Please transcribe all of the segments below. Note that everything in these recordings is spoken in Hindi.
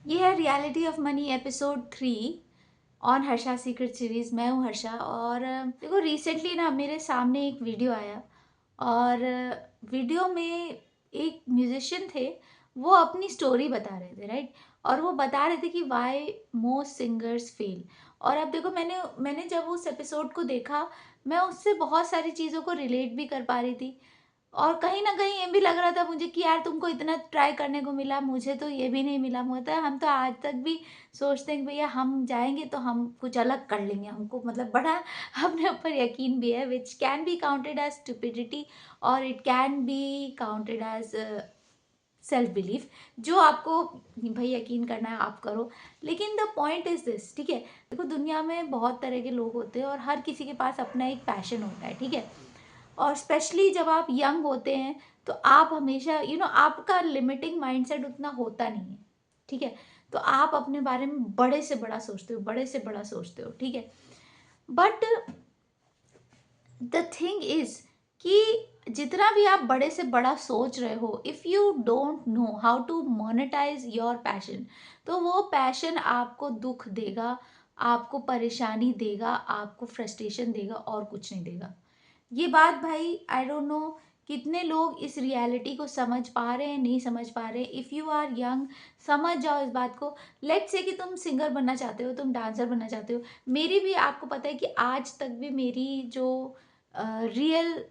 ये है reality of money episode 3 on Harsha secret series. मैं हूँ हर्षा और देखो रिसेंटली ना मेरे सामने एक वीडियो आया और वीडियो में एक म्यूजिशियन थे। वो अपनी स्टोरी बता रहे थे, राइट। और वो बता रहे थे कि वाई मोस्ट सिंगर्स फेल। और अब देखो मैंने मैंने जब उस एपिसोड को देखा, मैं उससे बहुत सारी चीज़ों को रिलेट भी कर पा रही थी। और कहीं न कहीं ये भी लग रहा था मुझे कि यार तुमको इतना ट्राई करने को मिला, मुझे तो ये भी नहीं मिला। होता है हम तो आज तक भी सोचते हैं कि भैया हम जाएँगे तो हम कुछ अलग कर लेंगे। हमको मतलब बड़ा अपने ऊपर यकीन भी है, which can be counted as stupidity और it can be counted as self belief. जो आपको भई यकीन करना है आप करो। लेकिन द पॉइंट इज़ दिस, ठीक है? देखो दुनिया में बहुत तरह के लोग होते हैं और हर किसी के पास अपना एक पैशन होता है, ठीक है? और स्पेशली जब आप यंग होते हैं तो आप हमेशा आपका लिमिटिंग माइंडसेट उतना होता नहीं है, ठीक है। तो आप अपने बारे में बड़े से बड़ा सोचते हो, बड़े से बड़ा सोचते हो, ठीक है। बट द थिंग इज कि जितना भी आप बड़े से बड़ा सोच रहे हो, if you don't know how to monetise your passion, तो वो पैशन आपको दुख देगा, आपको परेशानी देगा, आपको फ्रस्ट्रेशन देगा और कुछ नहीं देगा। ये बात भाई आई डोंट नो कितने लोग इस रियलिटी को समझ पा रहे हैं, नहीं समझ पा रहे हैं। इफ़ यू आर यंग, समझ जाओ इस बात को। लेट्स से कि तुम सिंगर बनना चाहते हो, तुम डांसर बनना चाहते हो। मेरी भी आपको पता है कि आज तक भी मेरी जो रियल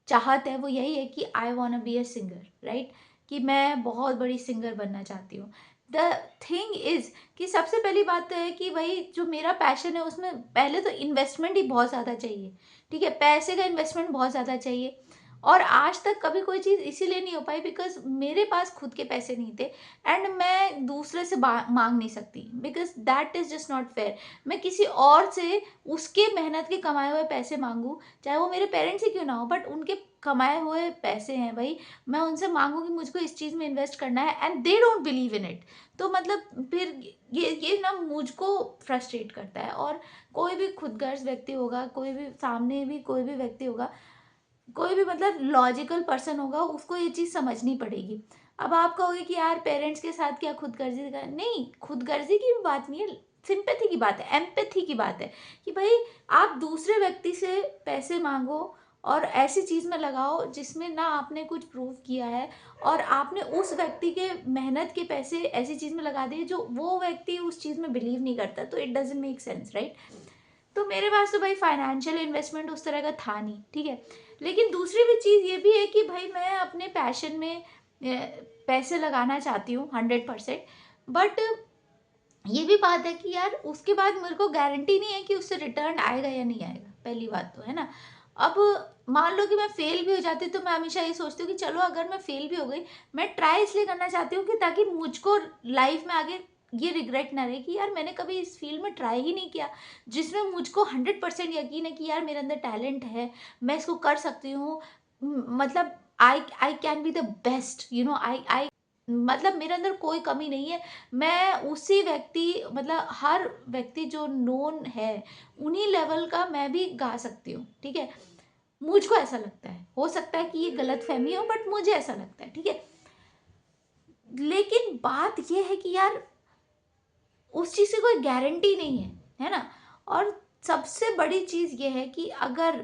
चाहत है वो यही है कि I want be a singer, right. कि मैं बहुत बड़ी सिंगर बनना चाहती हूँ। द थिंग इज़ कि सबसे पहली बात तो है कि भाई जो मेरा पैशन है उसमें पहले तो इन्वेस्टमेंट ही बहुत ज़्यादा चाहिए, ठीक है। पैसे का इन्वेस्टमेंट बहुत ज़्यादा चाहिए। और आज तक कभी कोई चीज़ इसीलिए नहीं हो पाई बिकॉज़ मेरे पास खुद के पैसे नहीं थे एंड मैं दूसरे से मांग नहीं सकती because that is just not fair. मैं किसी और से उसके मेहनत के कमाए हुए पैसे मांगूँ, चाहे वो मेरे पेरेंट्स ही क्यों ना हो, बट उनके कमाए हुए पैसे हैं भाई। मैं उनसे मांगूँ कि मुझको इस चीज़ में इन्वेस्ट करना है and they don't believe in it. तो मतलब फिर ये ना मुझको फ्रस्ट्रेट करता है। और कोई भी खुदगर्ज व्यक्ति होगा, कोई भी सामने भी कोई भी व्यक्ति होगा, कोई भी मतलब लॉजिकल पर्सन होगा, उसको ये चीज़ समझनी पड़ेगी। अब आप कहोगे कि यार पेरेंट्स के साथ क्या खुदगर्जी का, नहीं, खुदगर्जी की भी बात नहीं है, सिंपैथी की बात है, एम्पैथी की बात है। कि भाई आप दूसरे व्यक्ति से पैसे मांगो और ऐसी चीज़ में लगाओ जिसमें ना आपने कुछ प्रूव किया है और आपने उस व्यक्ति के मेहनत के पैसे ऐसी चीज़ में लगा दिए जो वो व्यक्ति उस चीज़ में बिलीव नहीं करता, तो it doesn't make sense, right. तो मेरे पास तो भाई फाइनेंशियल इन्वेस्टमेंट उस तरह का था नहीं, ठीक है। लेकिन दूसरी भी चीज़ ये भी है कि भाई मैं अपने पैशन में पैसे लगाना चाहती हूँ 100%। बट ये भी बात है कि यार उसके बाद मेरे को गारंटी नहीं है कि उससे रिटर्न आएगा या नहीं आएगा, पहली बात तो है ना। अब मान लो कि मैं फेल भी हो जाती तो मैं हमेशा ये सोचती हूँ कि चलो अगर मैं फेल भी हो गई, मैं ट्राई इसलिए करना चाहती हूँ कि ताकि मुझको लाइफ में आगे ये रिग्रेट ना रहे कि यार मैंने कभी इस फील्ड में ट्राई ही नहीं किया जिसमें मुझको 100% यकीन है कि यार मेरे अंदर टैलेंट है, मैं इसको कर सकती हूँ। मतलब I I can be the best, I मतलब मेरे अंदर कोई कमी नहीं है। मैं उसी व्यक्ति मतलब हर व्यक्ति जो नोन है उन्हीं लेवल का मैं भी गा सकती हूँ, ठीक है। मुझको ऐसा लगता है, हो सकता है कि ये गलतफहमी हो बट मुझे ऐसा लगता है, ठीक है। लेकिन बात ये है कि यार उस चीज़ से कोई गारंटी नहीं है ना। और सबसे बड़ी चीज़ ये है कि अगर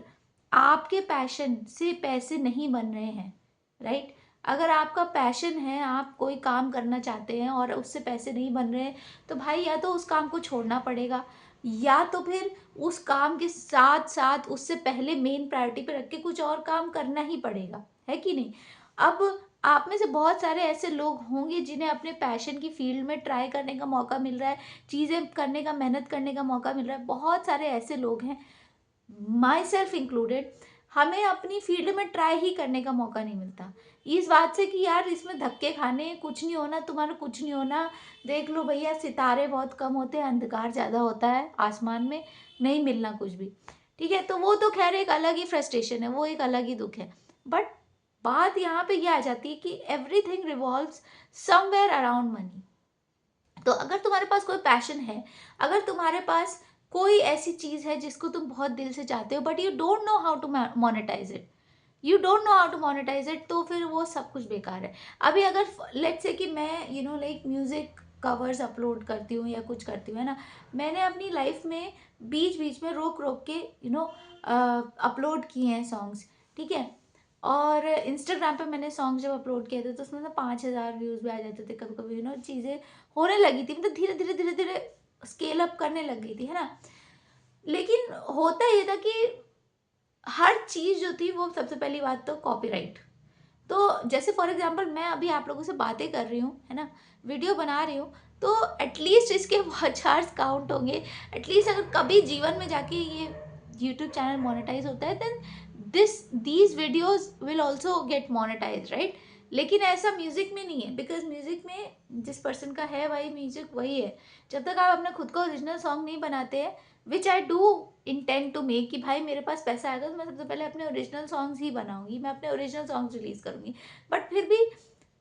आपके पैशन से पैसे नहीं बन रहे हैं, राइट। अगर आपका पैशन है, आप कोई काम करना चाहते हैं और उससे पैसे नहीं बन रहे हैं, तो भाई या तो उस काम को छोड़ना पड़ेगा या तो फिर उस काम के साथ साथ उससे पहले मेन प्रायोरिटी पे रख के कुछ और काम करना ही पड़ेगा, है कि नहीं। अब आप में से बहुत सारे ऐसे लोग होंगे जिन्हें अपने पैशन की फील्ड में ट्राई करने का मौका मिल रहा है, चीज़ें करने का, मेहनत करने का मौका मिल रहा है। बहुत सारे ऐसे लोग हैं, माई सेल्फ इंक्लूडेड, हमें अपनी फील्ड में ट्राई ही करने का मौका नहीं मिलता। इस बात से कि यार इसमें धक्के खाने, कुछ नहीं होना, तुम्हारा कुछ नहीं होना। देख लो भैया, सितारे बहुत कम होते हैं, अंधकार ज़्यादा होता है आसमान में, नहीं मिलना कुछ भी, ठीक है। तो वो तो खैर एक अलग ही फ्रस्ट्रेशन है, वो एक अलग ही दुख है। बट बात यहाँ पे ये आ जाती है कि everything revolves somewhere around money. तो अगर तुम्हारे पास कोई पैशन है, अगर तुम्हारे पास कोई ऐसी चीज़ है जिसको तुम बहुत दिल से चाहते हो but you don't know how to monetise it, you don't know how to monetise it, तो फिर वो सब कुछ बेकार है। अभी अगर लेट्स से कि मैं लाइक म्यूज़िक कवर्स अपलोड करती हूँ या कुछ करती हूँ, है ना। मैंने अपनी लाइफ में बीच बीच में रोक रोक के अपलोड किए हैं सॉन्ग्स, ठीक है। और इंस्टाग्राम पे मैंने सॉन्ग जब अपलोड किए थे तो उसमें ना 5,000 व्यूज़ भी आ जाते थे कभी कभी, चीज़ें होने लगी थी, मतलब धीरे धीरे धीरे धीरे स्केल अप करने लग गई थी, है ना। लेकिन होता ये था कि हर चीज़ जो थी वो, सबसे पहली बात तो कॉपीराइट। तो जैसे फॉर एग्जांपल मैं अभी आप लोगों से बातें कर रही हूँ, है ना, वीडियो बना रही हूँ, तो एटलीस्ट इसके वॉच आवर्स काउंट होंगे। एटलीस्ट अगर कभी जीवन में जाके ये यूट्यूब चैनल मोनेटाइज होता है, then these videos will also get monetise, right. लेकिन ऐसा म्यूजिक में नहीं है, बिकॉज म्यूजिक में जिस पर्सन का है वही म्यूजिक वही है। जब तक आप अपना खुद का ओरिजिनल सॉन्ग नहीं बनाते हैं, which I do intend to make, कि भाई मेरे पास पैसा आएगा तो मैं सबसे पहले अपने ओरिजिनल सॉन्ग्स ही बनाऊंगी, मैं अपने ओरिजिनल सॉन्ग्स रिलीज करूंगी। बट फिर भी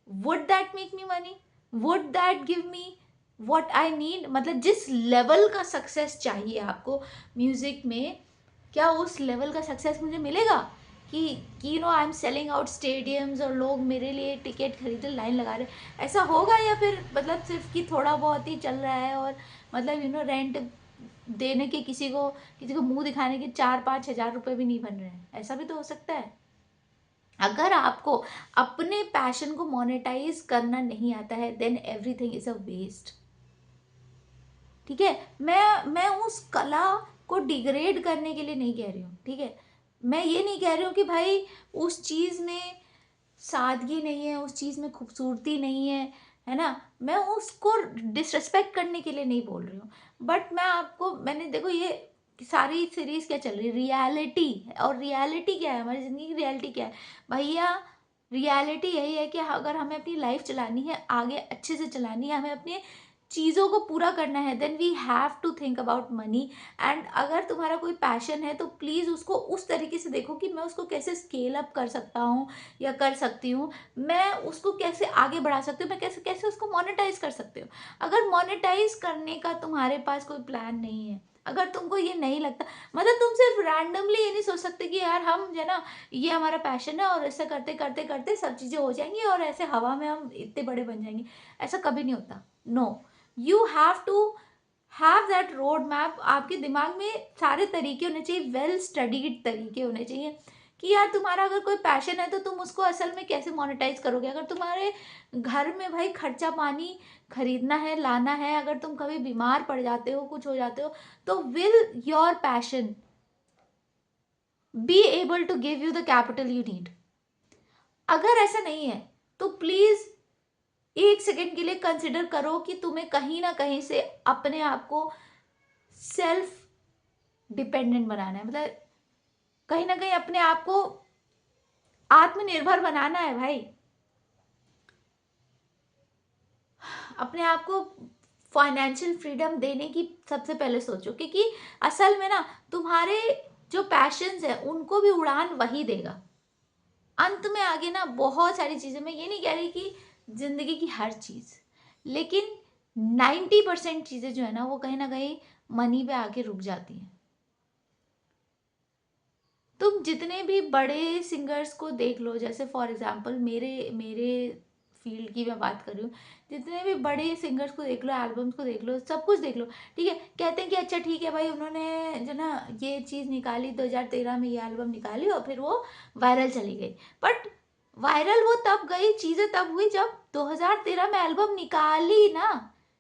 would that make me money, would that give me what I need, मतलब जिस लेवल का सक्सेस चाहिए आपको म्यूजिक में, क्या उस लेवल का सक्सेस मुझे मिलेगा कि I am selling out stadiums और लोग मेरे लिए टिकट खरीदे लाइन लगा रहे, ऐसा होगा? या फिर मतलब सिर्फ कि थोड़ा बहुत ही चल रहा है और मतलब रेंट देने के किसी को मुंह दिखाने के 4-5 हज़ार रुपये भी नहीं बन रहे हैं, ऐसा भी तो हो सकता है। अगर आपको अपने पैशन को मोनेटाइज करना नहीं आता है, then everything is a waste, ठीक है। मैं उस कला को डिग्रेड करने के लिए नहीं कह रही हूँ, ठीक है। मैं ये नहीं कह रही हूँ कि भाई उस चीज़ में सादगी नहीं है, उस चीज़ में खूबसूरती नहीं है ना। मैं उसको डिसरिस्पेक्ट करने के लिए नहीं बोल रही हूँ। बट मैंने देखो, ये सारी सीरीज क्या चल रही है, रियलिटी। और रियलिटी क्या है, हमारी ज़िंदगी की रियलिटी क्या है भैया? रियलिटी यही है कि अगर हमें अपनी लाइफ चलानी है, आगे अच्छे से चलानी है, हमें अपनी चीज़ों को पूरा करना है, then we have to think about money. And अगर तुम्हारा कोई पैशन है तो प्लीज़ उसको उस तरीके से देखो कि मैं उसको कैसे स्केल अप कर सकता हूँ या कर सकती हूँ, मैं उसको कैसे आगे बढ़ा सकती हूँ, मैं कैसे कैसे उसको मोनेटाइज कर सकती हूँ। अगर मोनेटाइज करने का तुम्हारे पास कोई प्लान नहीं है, अगर तुमको ये नहीं लगता, मतलब तुम सिर्फ रैंडमली ये नहीं सोच सकते कि यार हम जो है ना, ये हमारा पैशन है और ऐसा करते करते करते सब चीज़ें हो जाएंगी और ऐसे हवा में हम इतने बड़े बन जाएंगे, ऐसा कभी नहीं होता। No, you have to have that road map. आपके दिमाग में सारे तरीके होने चाहिए, वेल स्टडीड तरीके होने चाहिए कि यार तुम्हारा अगर कोई पैशन है तो तुम उसको असल में कैसे मोनेटाइज करोगे। अगर तुम्हारे घर में भाई खर्चा पानी खरीदना है, लाना है, अगर तुम कभी बीमार पड़ जाते हो, कुछ हो जाते हो, तो will your passion be able to give you the capital you need? अगर ऐसा नहीं है तो प्लीज एक सेकेंड के लिए कंसिडर करो कि तुम्हें कहीं ना कहीं से अपने आप को सेल्फ डिपेंडेंट बनाना है, मतलब कहीं ना कहीं अपने आप को आत्मनिर्भर बनाना है भाई। अपने आप को फाइनेंशियल फ्रीडम देने की सबसे पहले सोचो, क्योंकि असल में ना तुम्हारे जो पैशंस है उनको भी उड़ान वही देगा। अंत में आगे ना बहुत सारी चीज़ें, मैं ये नहीं कह रही कि जिंदगी की हर चीज़, लेकिन 90% चीज़ें जो है ना वो कहीं ना कहीं मनी पे आके रुक जाती हैं। तुम जितने भी बड़े सिंगर्स को देख लो, जैसे फॉर एग्जांपल मेरे मेरे फील्ड की मैं बात कर रही हूँ, जितने भी बड़े सिंगर्स को देख लो, एल्बम्स को देख लो, सब कुछ देख लो, ठीक है। कहते हैं कि अच्छा ठीक है भाई, उन्होंने जो ना ये चीज़ निकाली 2013 में, ये एल्बम निकाली और फिर वो वायरल चली गई। बट वायरल वो तब गई, चीज़ें तब हुई जब 2013 में एल्बम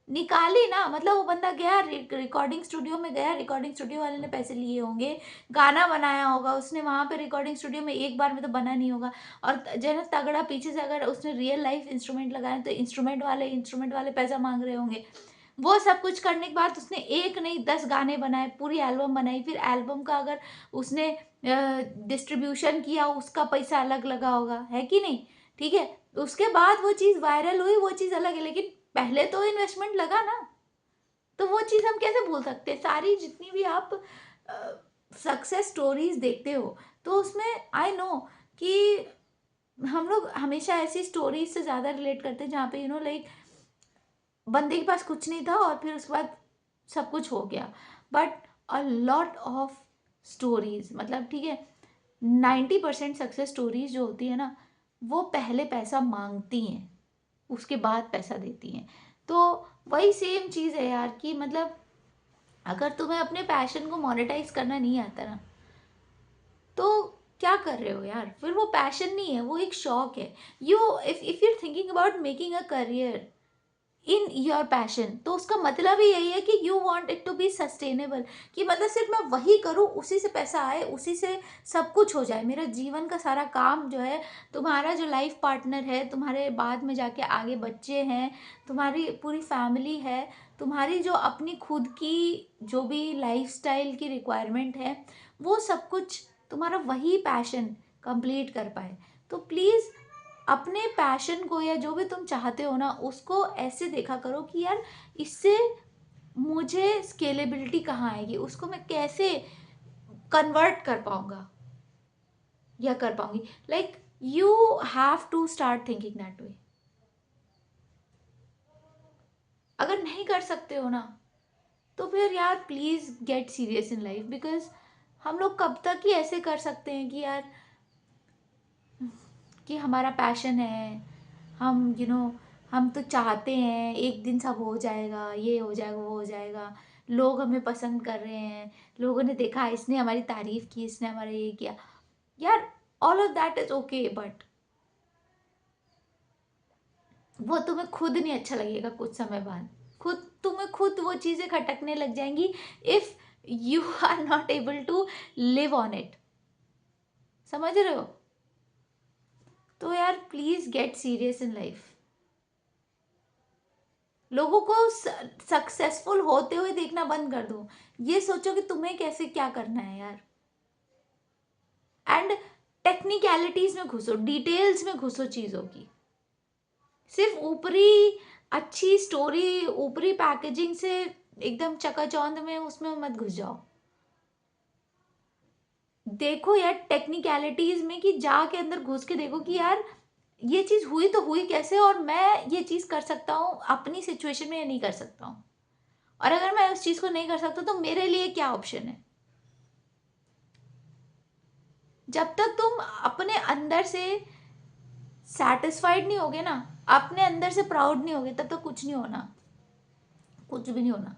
निकाली ना, मतलब वो बंदा गया रिकॉर्डिंग स्टूडियो में, गया रिकॉर्डिंग स्टूडियो वाले ने पैसे लिए होंगे, गाना बनाया होगा उसने वहाँ पे रिकॉर्डिंग स्टूडियो में, एक बार में तो बना नहीं होगा। और जो है ना तगड़ा पीछे से अगर उसने रियल लाइफ इंस्ट्रूमेंट लगाए तो इंस्ट्रूमेंट वाले पैसा मांग रहे होंगे। वो सब कुछ करने के बाद उसने एक नहीं 10 गाने बनाए, पूरी एल्बम बनाई, फिर एल्बम का अगर उसने डिस्ट्रीब्यूशन किया उसका पैसा अलग लगा होगा, है कि नहीं? ठीक है, उसके बाद वो चीज़ वायरल हुई, वो चीज़ अलग है, लेकिन पहले तो इन्वेस्टमेंट लगा ना। तो वो चीज़ हम कैसे भूल सकते हैं? सारी जितनी भी आप सक्सेस स्टोरीज देखते हो तो उसमें आई नो कि हम लोग हमेशा ऐसी स्टोरीज से ज़्यादा रिलेट करते हैं जहाँ पे लाइक बंदे के पास कुछ नहीं था और फिर उसके बाद सब कुछ हो गया। But a lot of stories, मतलब ठीक है, 90% सक्सेस स्टोरीज जो होती है ना वो पहले पैसा मांगती हैं, उसके बाद पैसा देती हैं। तो वही सेम चीज़ है यार कि मतलब अगर तुम्हें अपने पैशन को मोनेटाइज करना नहीं आता ना, तो क्या कर रहे हो यार? फिर वो पैशन नहीं है, वो एक शौक है। You if you thinking about making a career in your passion, तो उसका मतलब ही यही है कि you want it to be sustainable, कि मतलब सिर्फ मैं वही करूँ, उसी से पैसा आए, उसी से सब कुछ हो जाए, मेरा जीवन का सारा काम जो है, तुम्हारा जो लाइफ पार्टनर है, तुम्हारे बाद में जाके आगे बच्चे हैं, तुम्हारी पूरी फैमिली है, तुम्हारी जो अपनी खुद की जो भी लाइफस्टाइल की रिक्वायरमेंट है, वो सब कुछ तुम्हारा वही पैशन कंप्लीट कर पाए। तो प्लीज़ अपने पैशन को या जो भी तुम चाहते हो ना, उसको ऐसे देखा करो कि यार इससे मुझे स्केलेबिलिटी कहाँ आएगी, उसको मैं कैसे कन्वर्ट कर पाऊंगा या कर पाऊंगी। Like you have to start thinking that way. अगर नहीं कर सकते हो ना, तो फिर यार please get serious in life, because हम लोग कब तक ही ऐसे कर सकते हैं कि यार कि हमारा पैशन है, हम हम तो चाहते हैं एक दिन सब हो जाएगा, ये हो जाएगा, वो हो जाएगा, लोग हमें पसंद कर रहे हैं, लोगों ने देखा, इसने हमारी तारीफ की, इसने हमारा ये किया। यार all of that is okay, but वो तुम्हें खुद नहीं अच्छा लगेगा कुछ समय बाद। तुम्हें खुद वो चीज़ें खटकने लग जाएंगी if you are not able to live on it. समझ रहे हो? तो यार please get serious in life. लोगों को सक्सेसफुल होते हुए देखना बंद कर दो। ये सोचो कि तुम्हें कैसे क्या करना है यार, एंड टेक्निकलिटीज में घुसो, डिटेल्स में घुसो चीज़ों की। सिर्फ ऊपरी अच्छी स्टोरी, ऊपरी पैकेजिंग से एकदम चकाचौंध में उसमें मत घुस जाओ। देखो यार टेक्निकलिटीज में, कि जाके अंदर घुस के देखो कि यार ये चीज़ हुई तो हुई कैसे, और मैं ये चीज़ कर सकता हूँ अपनी सिचुएशन में या नहीं कर सकता हूँ, और अगर मैं उस चीज़ को नहीं कर सकता तो मेरे लिए क्या ऑप्शन है। जब तक तुम अपने अंदर से सेटिस्फाइड नहीं होगे ना, अपने अंदर से प्राउड नहीं होगे, तब तक कुछ नहीं होना, कुछ भी नहीं होना।